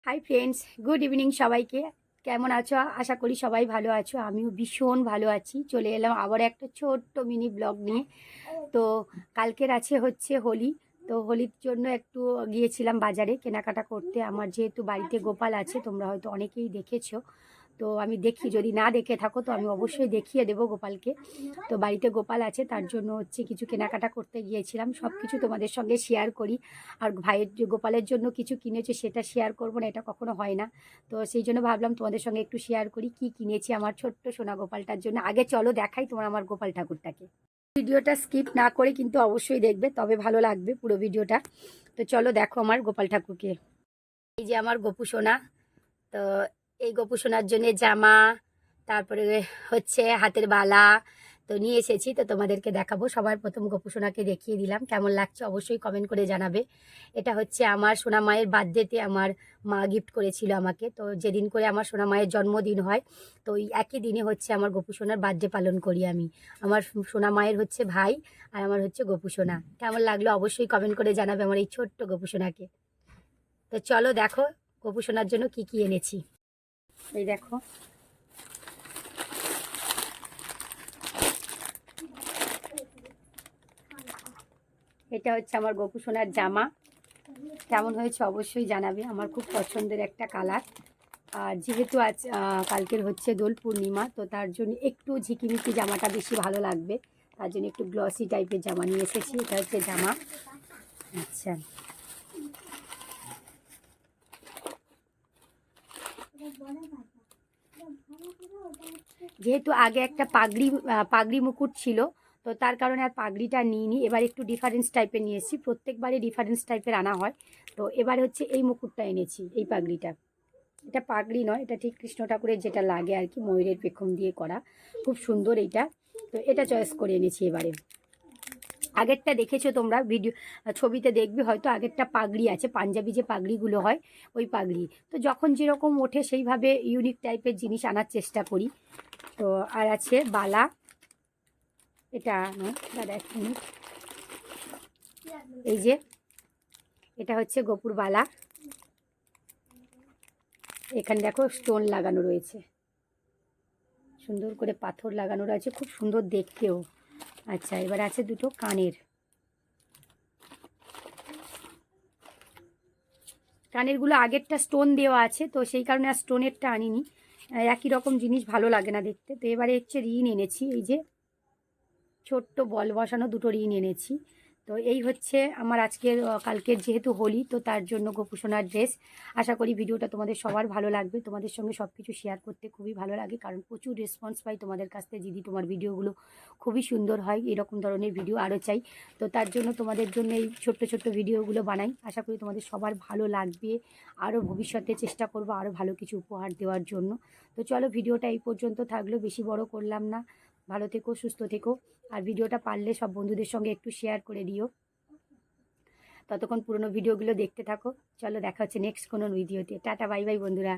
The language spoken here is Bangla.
হাই ফ্রেন্ডস, গুড ইভিনিং সবাইকে। কেমন আছো? আশা করি সবাই ভালো আছো। আমিও ভীষণ ভালো আছি। চলে এলাম আবার একটা ছোট্ট মিনি ব্লগ নিয়ে। তো কালকের হচ্ছে হোলি। তো হোলির জন্য একটু গিয়েছিলাম বাজারে কেনাকাটা করতে। আমার যেহেতু বাড়িতে গোপাল আছে, তোমরা হয়তো অনেকেই দেখেছো। তো আমি দেখি, যদি না দেখে থাকো তো আমি অবশ্যই দেখিয়ে দেবো গোপালকে। তো বাড়িতে গোপাল আছে, তার জন্য হচ্ছে কিছু কেনাকাটা করতে গিয়েছিলাম। সব কিছু তোমাদের সঙ্গে শেয়ার করি। আর ভাইয়ের যে গোপালের জন্য কিছু কিনেছে সেটা শেয়ার করবো না, এটা কখনো হয় না। তো সেই জন্য ভাবলাম তোমাদের সঙ্গে একটু শেয়ার করি কি কিনেছি আমার ছোট্ট সোনা গোপালটার জন্য। আগে চলো দেখাই তোমার আমার গোপাল ঠাকুরটাকে। ভিডিওটা স্কিপ না করে কিন্তু অবশ্যই দেখবে, তবে ভালো লাগবে পুরো ভিডিওটা। তো চলো দেখো আমার গোপাল ঠাকুরকে। এই যে আমার গোপু সোনা। তো এই গোপু সোনার জন্য জামা, তারপরে হচ্ছে হাতের বালা তো নিয়ে এসেছি। তো তোমাদেরকে দেখাবো। সবার প্রথম গোপু সোনাকে দেখিয়ে দিলাম, কেমন লাগছে অবশ্যই কমেন্ট করে জানাবে। এটা হচ্ছে আমার সোনা মায়ের বার্থডেতে আমার মা গিফট করেছিল আমাকে। তো যেদিন করে আমার সোনা মায়ের জন্মদিন হয়, তো ওই একই দিনে হচ্ছে আমার গোপু সোনার বার্থডে পালন করি আমি। আমার সোনা মায়ের হচ্ছে ভাই, আর আমার হচ্ছে গোপু সোনা। কেমন লাগলো অবশ্যই কমেন্ট করে জানাবে আমার এই ছোট্ট গোপু সোনাকে। তো চলো দেখো গোপু সোনার জন্য কি কি এনেছি। এই দেখো, এটা হচ্ছে আমার গোপু সোনার জামা। কেমন হয়েছে অবশ্যই জানাবে, আমার খুব পছন্দের একটা কালার। আর যেহেতু আজ কালকের হচ্ছে দোল পূর্ণিমা, তো তার জন্য একটু ঝিকিমিকি জামাটা বেশি ভালো লাগবে। তার জন্য একটু গ্লসি টাইপের জামা নিয়ে এসেছি। এটা হচ্ছে জামা। আচ্ছা, যেহেতু আগে একটা পাগড়ি মুকুট ছিল, তো তার কারণে আর পাগড়িটা নিইনি। এবার একটু ডিফারেন্স টাইপের নিয়ে এসেছি। প্রত্যেকবারই ডিফারেন্স টাইপের আনা হয়। তো এবার হচ্ছে এই মুকুটটা এনেছি, এই পাগড়িটা। এটা পাগড়ি নয়, এটা ঠিক কৃষ্ণ ঠাকুরের যেটা লাগে আর কি, ময়ূরের পেখম দিয়ে করা। খুব সুন্দর এইটা। তো এটা চয়েস করে এনেছি এবারে। আগেরটা দেখেছো তোমরা ছবিতে দেখবে হয়তো, আগেরটা পাগড়ি আছে, পাঞ্জাবি যে পাগড়িগুলো হয় ওই পাগড়ি। তো যখন যেরকম ওঠে সেইভাবে ইউনিক টাইপের জিনিস আনার চেষ্টা করি। তো আর আছে বালা। এটা নয় দাদা, এক মিনিট। এই যে এটা হচ্ছে গোপুর বালা। এখানে দেখো স্টোন লাগানো রয়েছে, সুন্দর করে পাথর লাগানো রয়েছে, খুব সুন্দর দেখতেও। আচ্ছা, এবার আছে দুটো কানের। কানেরগুলো আগেরটা স্টোন দেওয়া আছে, তো সেই কারণে আর স্টোনেরটা আনিনি। একই রকম জিনিস ভালো লাগে না দেখতে। তো এবারে হচ্ছে রিন এনেছি, এই যে ছোট্ট বল বসানো দুটো রিন এনেছি। তো এই হচ্ছে আমার আজকের কালকের যেহেতু হোলি, তো তার জন্য গোপুসোনার ড্রেস। আশা করি ভিডিওটা তোমাদের সবার ভালো লাগবে। তোমাদের সঙ্গে সব কিছু শেয়ার করতে খুবই ভালো লাগে, কারণ প্রচুর রেসপন্স পাই তোমাদের কাছ থেকে। দিদি তোমার ভিডিওগুলো খুবই সুন্দর হয়, এরকম ধরনের ভিডিও আরও চাই। তো তার জন্য তোমাদের জন্য এই ছোট্ট ছোট্ট ভিডিওগুলো বানাই। আশা করি তোমাদের সবার ভালো লাগবে। আরও ভবিষ্যতে চেষ্টা করবো আরও ভালো কিছু উপহার দেওয়ার জন্য। তো চলো, ভিডিওটা এই পর্যন্ত থাকলো, বেশি বড় করলাম না। ভালো থেকো, সুস্থ থেকো। আর ভিডিওটা পারলে সব বন্ধুদের সঙ্গে একটু শেয়ার করে দিও। ততক্ষণ পুরনো ভিডিওগুলো দেখতে থাকো। চলো, দেখা হচ্ছে নেক্সট কোনো ভিডিওতে। টাটা, বাই বাই বন্ধুরা।